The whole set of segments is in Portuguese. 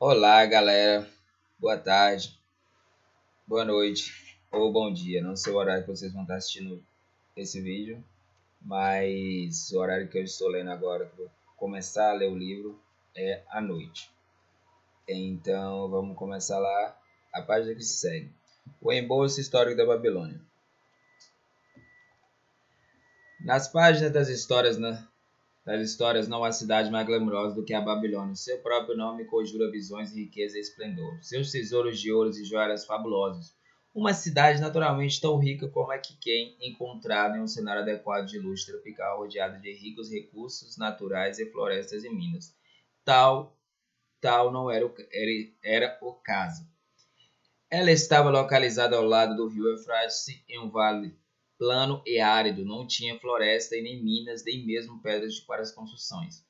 Olá, galera. Boa tarde, boa noite ou bom dia. Não sei o horário que vocês vão estar assistindo esse vídeo, mas o horário que eu estou lendo agora, que eu vou começar a ler o livro, é à noite. Então, vamos começar lá a página que se segue. O embolso histórico da Babilônia. Nas páginas das histórias não há cidade mais glamurosa do que a Babilônia. Seu próprio nome conjura visões de riqueza e esplendor. Seus tesouros de ouros e joias fabulosos. Uma cidade naturalmente tão rica como a que quem encontrada em um cenário adequado de luxo tropical rodeada de ricos recursos naturais e florestas e minas. Tal, tal não era o caso. Ela estava localizada ao lado do rio Eufrates, em um vale plano e árido, não tinha floresta e nem minas, nem mesmo pedras para as construções.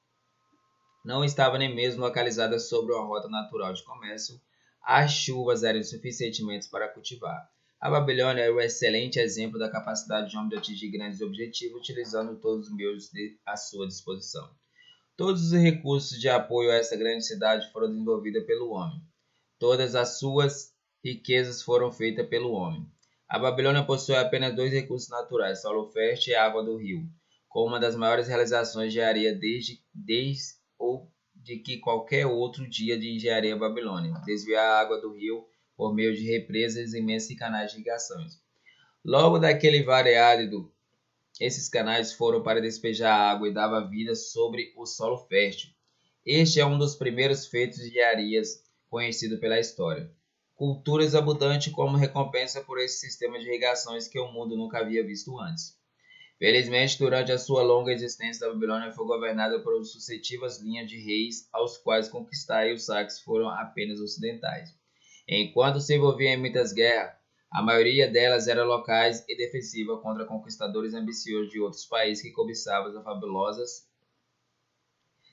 Não estava nem mesmo localizada sobre uma rota natural de comércio. As chuvas eram suficientemente para cultivar. A Babilônia era um excelente exemplo da capacidade de homem de atingir grandes objetivos, utilizando todos os meios à sua disposição. Todos os recursos de apoio a essa grande cidade foram desenvolvidos pelo homem. Todas as suas riquezas foram feitas pelo homem. A Babilônia possui apenas dois recursos naturais, solo fértil e água do rio, com uma das maiores realizações de engenharia desde ou de que qualquer outro dia de engenharia babilônica, desviar a água do rio por meio de represas imensas e canais de irrigações. Logo daquele vale árido, esses canais foram para despejar a água e dava vida sobre o solo fértil. Este é um dos primeiros feitos de engenharias conhecido pela história. Culturas abundantes como recompensa por esse sistema de irrigações que o mundo nunca havia visto antes. Felizmente, durante a sua longa existência, a Babilônia foi governada por sucessivas linhas de reis, aos quais conquistar e os saques foram apenas ocidentais. Enquanto se envolvia em muitas guerras, a maioria delas era locais e defensiva contra conquistadores ambiciosos de outros países que cobiçavam as fabulosas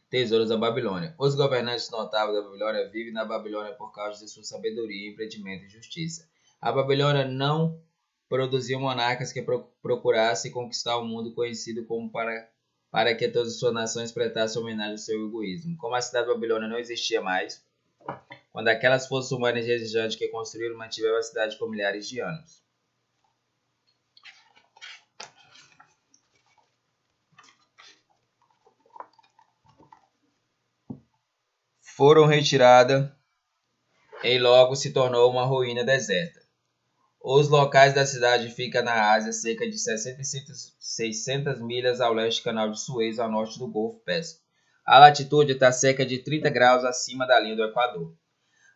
tesouros da Babilônia. Os governantes notáveis da Babilônia vivem na Babilônia por causa de sua sabedoria, empreendimento e justiça. A Babilônia não produziu monarcas que procurassem conquistar o mundo conhecido como para que todas as suas nações prestassem homenagem ao seu egoísmo. Como a cidade de Babilônia não existia mais, quando aquelas forças humanas desejantes que construíram mantiveram a cidade por milhares de anos. Foram retiradas e logo se tornou uma ruína deserta. Os locais da cidade ficam na Ásia, cerca de 600 milhas ao leste do Canal de Suez, ao norte do Golfo Pérsico. A latitude está cerca de 30 graus acima da linha do Equador.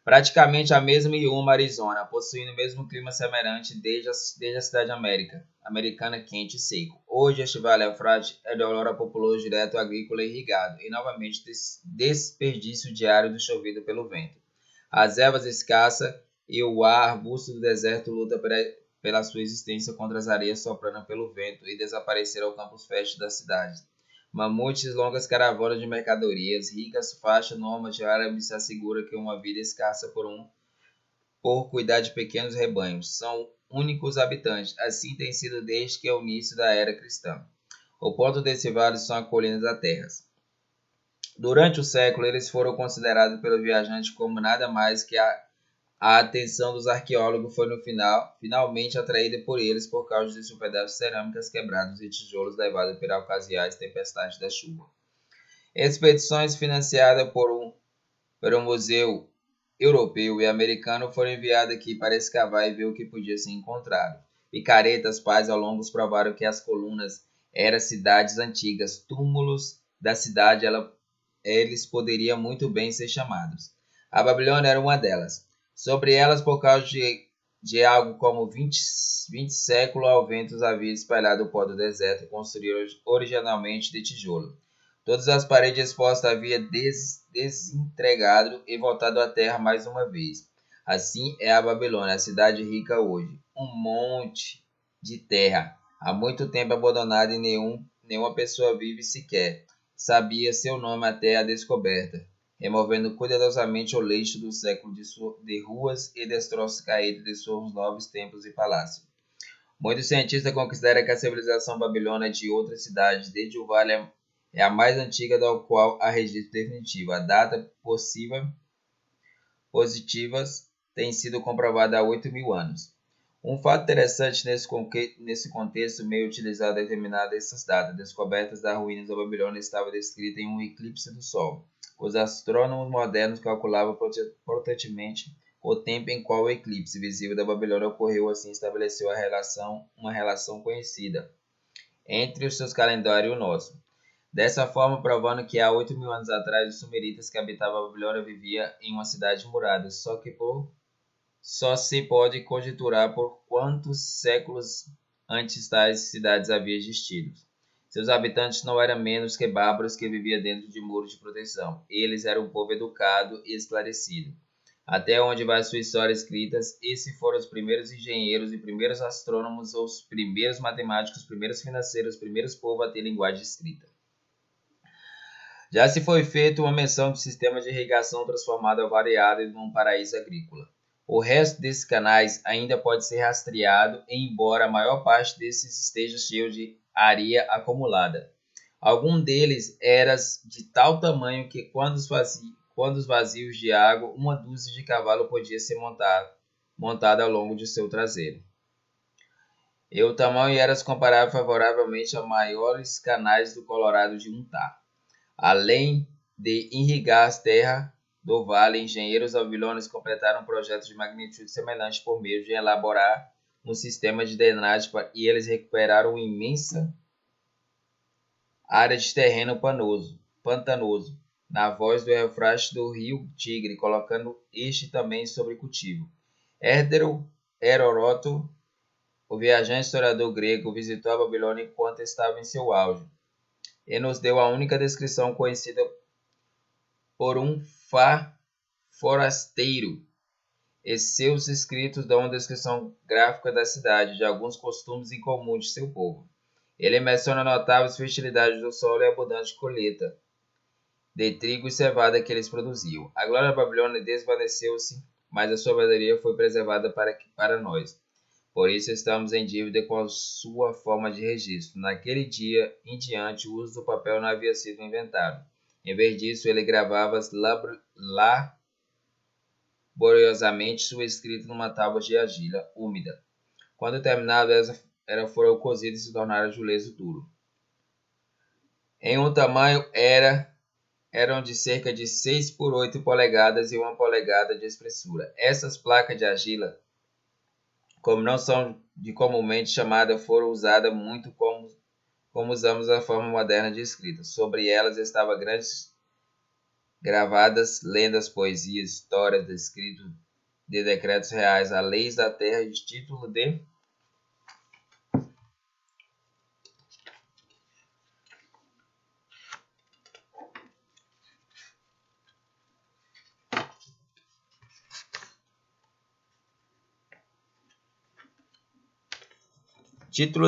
Praticamente a mesma Yuma, Arizona, possuindo o mesmo clima semelhante desde a cidade americana quente e seco. Hoje, este vale Eufrates é de aurora populoso direto agrícola e irrigado, e novamente desperdício diário do chovido pelo vento. As ervas escassas e o ar arbusto do deserto lutam pela sua existência contra as areias soprando pelo vento e desapareceram ao campus fértil da cidade. Mamutes, longas caravanas de mercadorias, ricas faixas nômades árabes se assegura que uma vida escassa por cuidar de pequenos rebanhos. São únicos habitantes. Assim tem sido desde que é o início da era cristã. O ponto desse vale são as colinas da terra. Durante o século, eles foram considerados pelos viajantes como nada mais que a atenção dos arqueólogos foi finalmente atraída por eles por causa de seus pedaços de cerâmicas quebrados e tijolos levados pelas ocasiais tempestades da chuva. Expedições financiadas por um museu europeu e americano foram enviadas aqui para escavar e ver o que podia ser encontrado. Picaretas, pais ao longo provaram que as colunas eram cidades antigas, túmulos da cidade, eles poderiam muito bem ser chamados. A Babilônia era uma delas. Sobre elas, por causa de algo como 20 séculos ao vento havia espalhado o pó do deserto, construído originalmente de tijolo. Todas as paredes expostas havia desentregado e voltado à terra mais uma vez. Assim é a Babilônia, a cidade rica hoje. Um monte de terra, há muito tempo abandonada e nenhuma pessoa vive sequer sabia seu nome até a descoberta, removendo cuidadosamente o lixo do século de ruas e destroços caídos de seus novos templos e palácios. Muitos cientistas consideram que a civilização babilônica é de outra cidade, desde o Vale é a mais antiga da qual há registro definitivo. A data possível positivas têm sido comprovadas há 8.000 anos. Um fato interessante nesse contexto meio utilizado é determinar essas datas descobertas das ruínas da Babilônia estava descrita em um eclipse do Sol. Os astrônomos modernos calculavam potentemente o tempo em qual o eclipse visível da Babilônia ocorreu, assim estabeleceu uma relação conhecida entre os seus calendários e o nosso. Dessa forma, provando que há 8.000 anos atrás, os sumeritas que habitavam a Babilônia viviam em uma cidade murada, só se pode conjecturar por quantos séculos antes tais cidades haviam existido. Seus habitantes não eram menos que bárbaros que viviam dentro de muros de proteção. Eles eram um povo educado e esclarecido. Até onde vai sua história escrita, esses foram os primeiros engenheiros e primeiros astrônomos, os primeiros matemáticos, os primeiros financeiros, os primeiros povos a ter linguagem escrita. Já se foi feita uma menção de sistema de irrigação transformado a variado em um paraíso agrícola. O resto desses canais ainda pode ser rastreado, embora a maior parte desses esteja cheio de areia acumulada. Algum deles era de tal tamanho que, quando os vazios de água, uma dúzia de cavalos podia ser montada ao longo de seu traseiro. E o tamanho era comparável favoravelmente a maiores canais do Colorado de Utah. Além de irrigar as terras do vale, engenheiros babilônios completaram um projeto de magnitude semelhante por meio de elaborar um sistema de drenagem e eles recuperaram uma imensa área de terreno pantanoso na voz do Eufrates do rio Tigre, colocando este também sobre cultivo. Heródoto, o viajante historiador grego, visitou a Babilônia enquanto estava em seu auge e nos deu a única descrição conhecida por um forasteiro, e seus escritos dão uma descrição gráfica da cidade, de alguns costumes incomuns de seu povo. Ele menciona notáveis fertilidades do solo e abundante colheita de trigo e cevada que eles produziam. A glória da Babilônia desvaneceu-se, mas a sua sabedoria foi preservada para nós. Por isso estamos em dívida com a sua forma de registro. Naquele dia em diante, o uso do papel não havia sido inventado. Em vez disso, ele gravava laboriosamente sua escrita numa tábua de argila úmida. Quando terminado, foram cozidas e se tornaram de leso duro. Em um tamanho eram de cerca de 6 por 8 polegadas e 1 polegada de espessura. Essas placas de argila, como não são de comumente chamadas, foram usadas muito como usamos a forma moderna de escrita. Sobre elas estavam grandes gravadas lendas, poesias, histórias, escritos de decretos reais, a leis da terra e título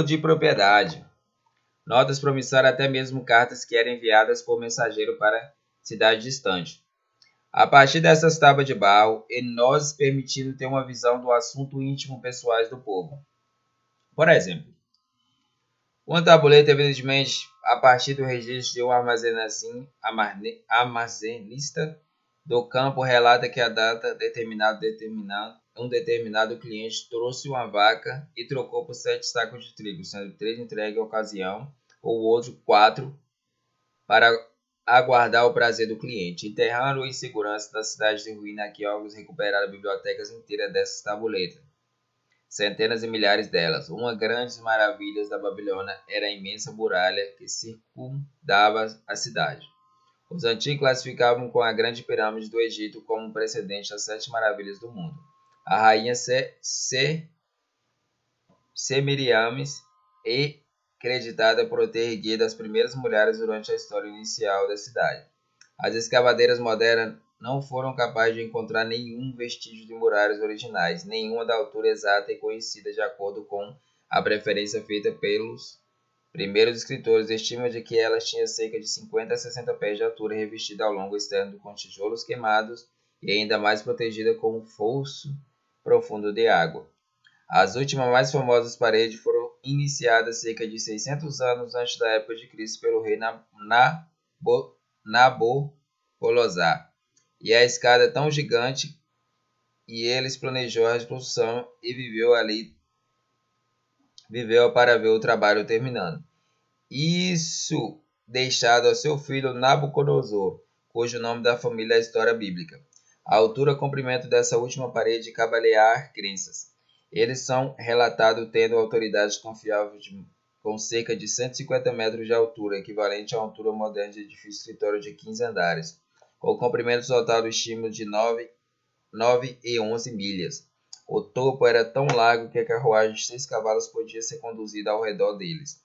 de propriedade, notas promissórias, até mesmo cartas que eram enviadas por mensageiro para cidade distante. A partir dessas tábuas de barro, e nós permitindo ter uma visão do assunto íntimo pessoais do povo. Por exemplo, uma tabuleta, evidentemente, a partir do registro de um armazenista do campo, relata que a data um determinado cliente trouxe uma vaca e trocou por 7 sacos de trigo, sendo 3 entregues à ocasião, ou outro 4 para aguardar o prazer do cliente. Enterrando em segurança da cidade de ruína, arqueólogos recuperaram bibliotecas inteiras dessas tabuletas, centenas e milhares delas. Uma grande maravilha da Babilônia era a imensa muralha que circundava a cidade. Os antigos classificavam com a grande pirâmide do Egito como um precedente às 7 maravilhas do mundo. A rainha Semiramis é creditada por ter erguido as primeiras muralhas durante a história inicial da cidade. As escavadeiras modernas não foram capazes de encontrar nenhum vestígio de muralhas originais, nenhuma da altura exata e conhecida de acordo com a preferência feita pelos primeiros escritores. Estima de que elas tinham cerca de 50 a 60 pés de altura, revestida ao longo externo com tijolos queimados e ainda mais protegida com um fosso profundo de água. As últimas mais famosas paredes foram iniciadas cerca de 600 anos antes da época de Cristo pelo rei Nabopolassar, e a escada tão gigante e eles planejou a expulsão e viveu para ver o trabalho terminando. Isso deixado a seu filho Nabucodonosor, cujo nome da família é a história bíblica. A altura e comprimento dessa última parede cabalear crenças. Eles são relatados tendo autoridade confiável com cerca de 150 metros de altura, equivalente à altura moderna de edifício escritório de 15 andares, com comprimento total do estímulo de 9 e 11 milhas. O topo era tão largo que a carruagem de 6 cavalos podia ser conduzida ao redor deles.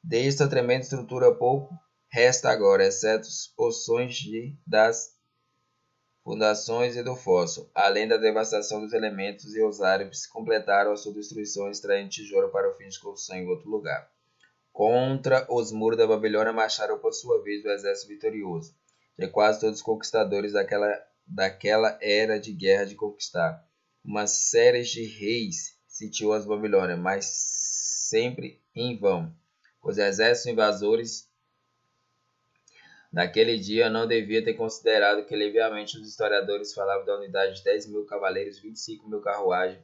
Desta tremenda estrutura pouco resta agora, exceto os porções das fundações e do fóssil, além da devastação dos elementos, e os árabes completaram a sua destruição extraindo tijolo para o fim de construção em outro lugar. Contra os muros da Babilônia marcharam por sua vez o exército vitorioso, de quase todos os conquistadores daquela era de guerra de conquistar. Uma série de reis sitiou as Babilônias, mas sempre em vão. Os exércitos invasores daquele dia não devia ter considerado que leviamente os historiadores falavam da unidade de 10.000 cavaleiros, 25.000 carruagens,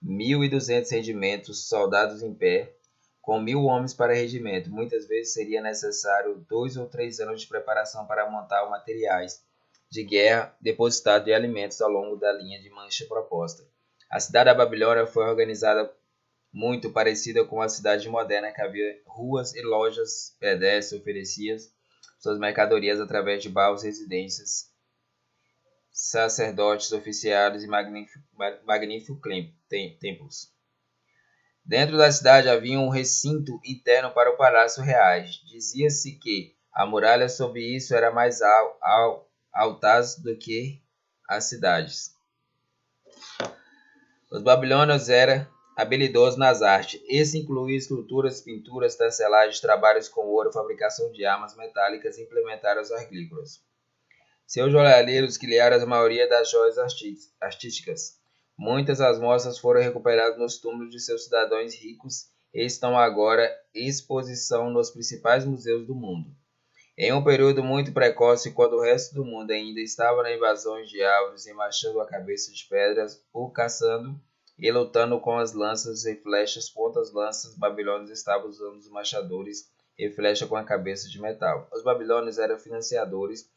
1.200 regimentos, soldados em pé, com 1.000 homens para regimento. Muitas vezes seria necessário 2 ou 3 anos de preparação para montar materiais de guerra depositados de alimentos ao longo da linha de mancha proposta. A cidade da Babilônia foi organizada muito parecida com a cidade moderna, que havia ruas e lojas pedestres ofereciam suas mercadorias através de bairros, residências, sacerdotes, oficiais e magníficos templos. Dentro da cidade havia um recinto interno para o palácio reais. Dizia-se que a muralha sobre isso era mais altas do que as cidades. Os babilônios eram habilidosos nas artes. Isso incluía esculturas, pinturas, tencelagens, trabalhos com ouro, fabricação de armas metálicas e implementaram os agrícolas. Seus joalheiros criaram a maioria das joias artísticas. Muitas das mostras foram recuperadas nos túmulos de seus cidadãos ricos e estão agora em exposição nos principais museus do mundo. Em um período muito precoce, quando o resto do mundo ainda estava na invasão de árvores e marchando a cabeça de pedras, ou caçando e lutando com as lanças e flechas, pontas lanças, os babilônios estavam usando os machadores e flecha com a cabeça de metal. Os babilônios eram financiadores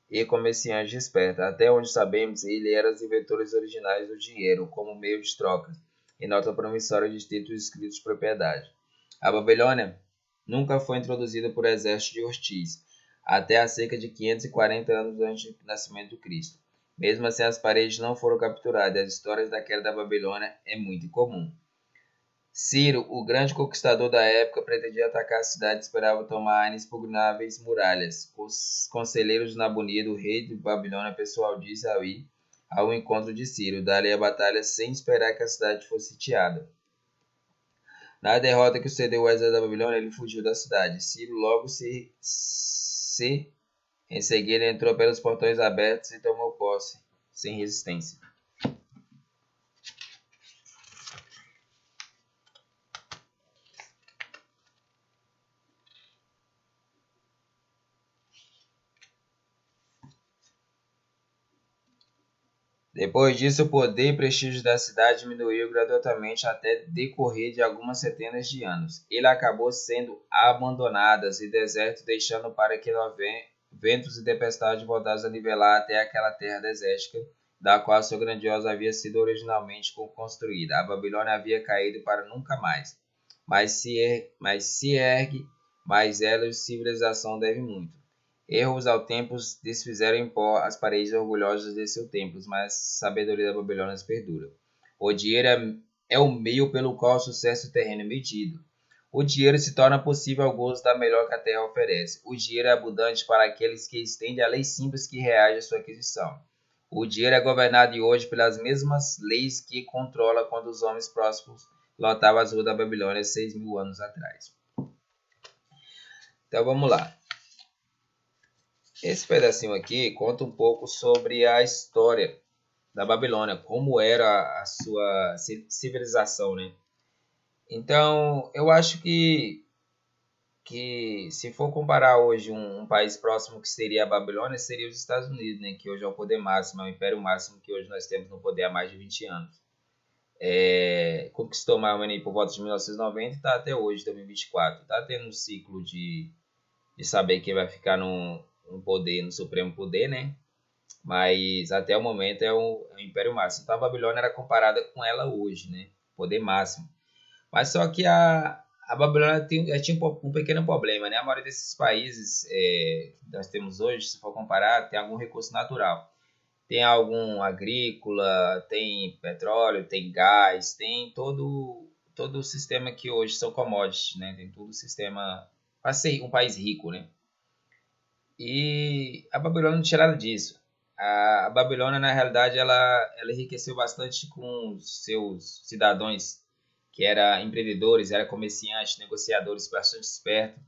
e comerciantes espertos. Até onde sabemos, ele era os inventores originais do dinheiro como meio de troca e nota promissória de títulos escritos de propriedade. A Babilônia nunca foi introduzida por exército de hostis, até há cerca de 540 anos antes do nascimento do Cristo. Mesmo assim, as paredes não foram capturadas e as histórias da queda da Babilônia é muito incomum. Ciro, o grande conquistador da época, pretendia atacar a cidade e esperava tomar inexpugnáveis muralhas. Os conselheiros de Nabonido, rei de Babilônia, pessoal disse ao encontro de Ciro, dar-lhe a batalha sem esperar que a cidade fosse sitiada. Na derrota que sucedeu o exército da Babilônia, ele fugiu da cidade. Ciro logo em seguida entrou pelos portões abertos e tomou posse, sem resistência. Depois disso, o poder e prestígio da cidade diminuiu gradualmente até decorrer de algumas centenas de anos. Ele acabou sendo abandonado e deserto, deixando para que ventos e tempestades voltassem a nivelar até aquela terra desértica, da qual sua grandiosa havia sido originalmente construída. A Babilônia havia caído para nunca mais, mas se ergue, mas ela e civilização deve muito. Erros ao tempo desfizeram em pó as paredes orgulhosas de seu templo, mas a sabedoria da Babilônia perdura. O dinheiro é o meio pelo qual o sucesso terreno é medido. O dinheiro se torna possível ao gozo da melhor que a terra oferece. O dinheiro é abundante para aqueles que estendem a lei simples que reage à sua aquisição. O dinheiro é governado hoje pelas mesmas leis que controla quando os homens prósperos lotavam as ruas da Babilônia 6.000 anos atrás. Então vamos lá. Esse pedacinho aqui conta um pouco sobre a história da Babilônia, como era a sua civilização, né? Então, eu acho que que se for comparar hoje um país próximo que seria a Babilônia, seria os Estados Unidos, né? Que hoje é o poder máximo, é o império máximo que hoje nós temos no poder há mais de 20 anos. Conquistou mais ou menos por volta de 1990 e está até hoje, 2024. Está tendo um ciclo de saber quem vai ficar no poder, no supremo poder, né? Mas até o momento é o império máximo. Então a Babilônia era comparada com ela hoje, né? Poder máximo. Mas só que a Babilônia tinha um pequeno problema, né? A maioria desses países que nós temos hoje, se for comparar, tem algum recurso natural. Tem algum agrícola, tem petróleo, tem gás, tem todo o sistema que hoje são commodities, né? Tem todo o sistema para ser um país rico, né? E a Babilônia não tinha nada disso. A Babilônia, na realidade, ela enriqueceu bastante com os seus cidadãos, que eram empreendedores, eram comerciantes, negociadores bastante espertos.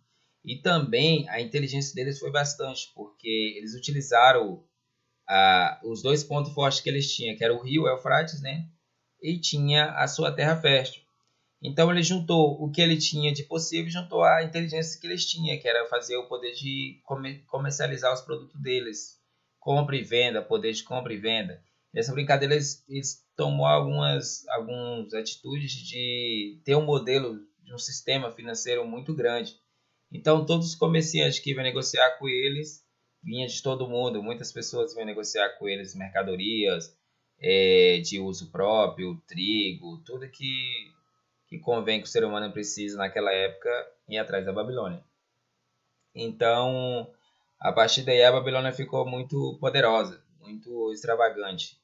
E também a inteligência deles foi bastante, porque eles utilizaram os dois pontos fortes que eles tinham, que era o rio Eufrates, né? E tinha a sua terra fértil. Então ele juntou o que ele tinha de possível, juntou a inteligência que eles tinham, que era fazer o poder de comercializar os produtos deles, compra e venda, poder de compra e venda. Nessa brincadeira eles tomou algumas atitudes de ter um modelo de um sistema financeiro muito grande. Então todos os comerciantes que iam negociar com eles, vinha de todo mundo, muitas pessoas iam negociar com eles mercadorias de uso próprio, trigo, tudo que convém que o ser humano precisa naquela época ir atrás da Babilônia. Então, a partir daí a Babilônia ficou muito poderosa, muito extravagante,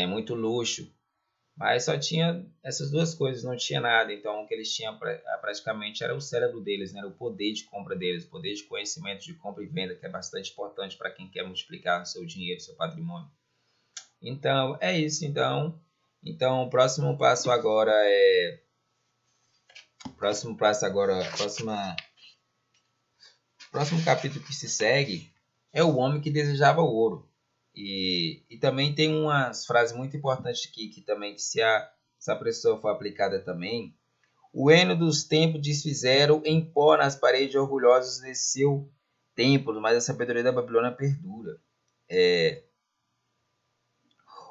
muito luxo, mas só tinha essas duas coisas, não tinha nada. Então, o que eles tinham praticamente era o cérebro deles, né? Era o poder de compra deles, o poder de conhecimento de compra e venda, que é bastante importante para quem quer multiplicar seu dinheiro, seu patrimônio. Então, é isso. Então o próximo passo agora próximo capítulo que se segue é o homem que desejava o ouro. E também tem umas frases muito importantes aqui que também, que se essa pessoa for aplicada também. O heno dos tempos desfizeram em pó nas paredes orgulhosos de seu templo, mas a sabedoria da Babilônia perdura.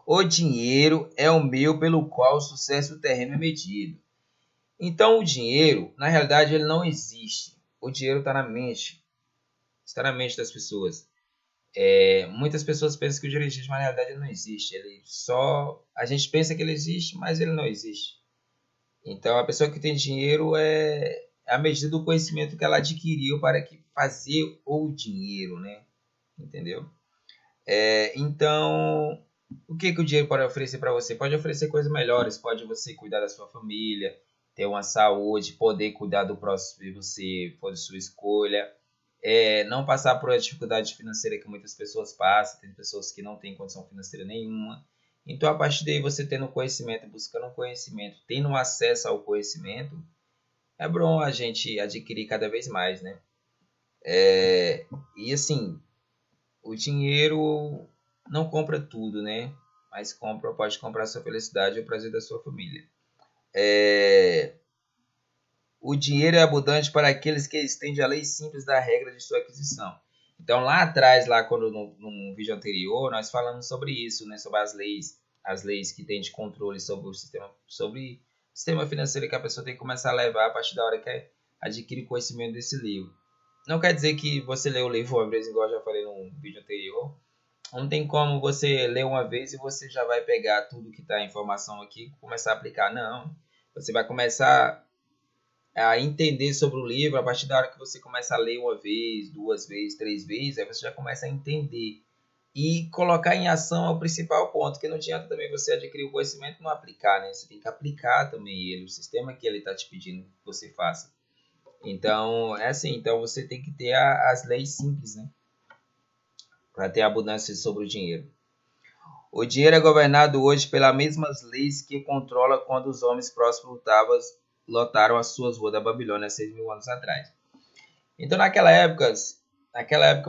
O dinheiro é o meio pelo qual o sucesso terreno é medido. Então o dinheiro, na realidade, ele não existe. O dinheiro está na mente. Está na mente das pessoas. Muitas pessoas pensam que o dinheiro existe, mas na realidade ele não existe. A gente pensa que ele existe, mas ele não existe. Então a pessoa que tem dinheiro é a medida do conhecimento que ela adquiriu para que fazer o dinheiro, né? Entendeu? Então, o que o dinheiro pode oferecer para você? Pode oferecer coisas melhores. Pode você cuidar da sua família, ter uma saúde, poder cuidar do próximo se você for de sua escolha. Não passar por a dificuldade financeira que muitas pessoas passam. Tem pessoas que não têm condição financeira nenhuma. Então, a partir daí, você tendo conhecimento, buscando conhecimento, tendo acesso ao conhecimento, é bom a gente adquirir cada vez mais, né? E assim, o dinheiro não compra tudo, né? Mas pode comprar a sua felicidade e o prazer da sua família. O dinheiro é abundante para aqueles que estendem a lei simples da regra de sua aquisição. Então, lá atrás, quando no vídeo anterior, nós falamos sobre isso, né? Sobre as leis que têm de controle sobre o sistema financeiro que a pessoa tem que começar a levar a partir da hora que adquire conhecimento desse livro. Não quer dizer que você lê o livro uma vez, igual eu já falei no vídeo anterior. Não tem como você ler uma vez e você já vai pegar tudo que está em informação aqui e começar a aplicar. Não. Você vai começar a entender sobre o livro a partir da hora que você começa a ler uma vez, duas vezes, três vezes, aí você já começa a entender. E colocar em ação é o principal ponto, que não adianta também você adquirir o conhecimento e não aplicar, né? Você tem que aplicar também ele, o sistema que ele está te pedindo que você faça. Então, é assim, então você tem que ter as leis simples, né? Para ter abundância sobre o dinheiro. O dinheiro é governado hoje pelas mesmas leis que controla quando os homens próximos lotaram as suas ruas da Babilônia 6.000 anos atrás. Então, naquela época,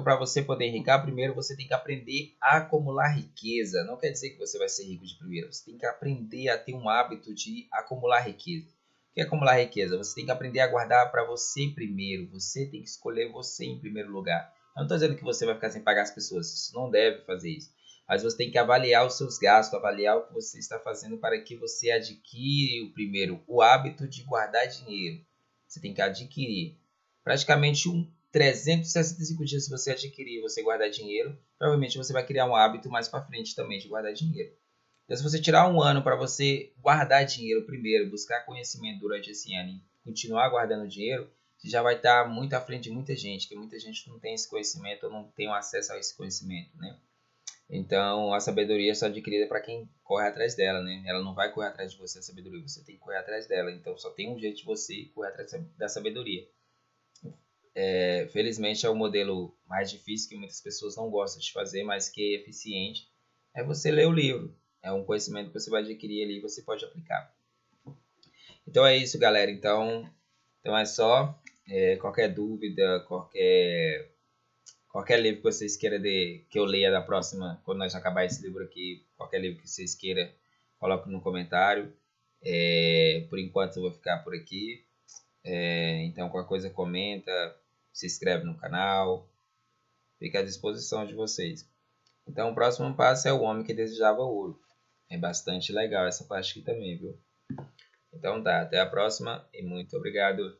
para você poder enriquecer, primeiro você tem que aprender a acumular riqueza. Não quer dizer que você vai ser rico de primeira. Você tem que aprender a ter um hábito de acumular riqueza. O que é acumular riqueza? Você tem que aprender a guardar para você primeiro. Você tem que escolher você em primeiro lugar. Eu não estou dizendo que você vai ficar sem pagar as pessoas. Você não deve fazer isso. Mas você tem que avaliar os seus gastos, avaliar o que você está fazendo para que você adquire primeiro o hábito de guardar dinheiro. Você tem que adquirir. Praticamente 365 dias, se você adquirir e você guardar dinheiro, provavelmente você vai criar um hábito mais para frente também de guardar dinheiro. Então, se você tirar um ano para você guardar dinheiro primeiro, buscar conhecimento durante esse ano e continuar guardando dinheiro, você já vai estar muito à frente de muita gente, que muita gente não tem esse conhecimento ou não tem acesso a esse conhecimento, né? Então, a sabedoria é só adquirida para quem corre atrás dela, né? Ela não vai correr atrás de você, a sabedoria, você tem que correr atrás dela. Então, só tem um jeito de você correr atrás da sabedoria. Felizmente, é o modelo mais difícil que muitas pessoas não gostam de fazer, mas que é eficiente. É você ler o livro. É um conhecimento que você vai adquirir ali e você pode aplicar. Então é isso, galera. Então é só. Qualquer dúvida, qualquer livro que vocês queiram que eu leia da próxima, quando nós acabar esse livro aqui, qualquer livro que vocês queiram, coloque no comentário. Por enquanto eu vou ficar por aqui. Então qualquer coisa comenta, se inscreve no canal, fica à disposição de vocês. Então o próximo passo é o homem que desejava ouro. É bastante legal essa parte aqui também, viu? Então tá, até a próxima e muito obrigado.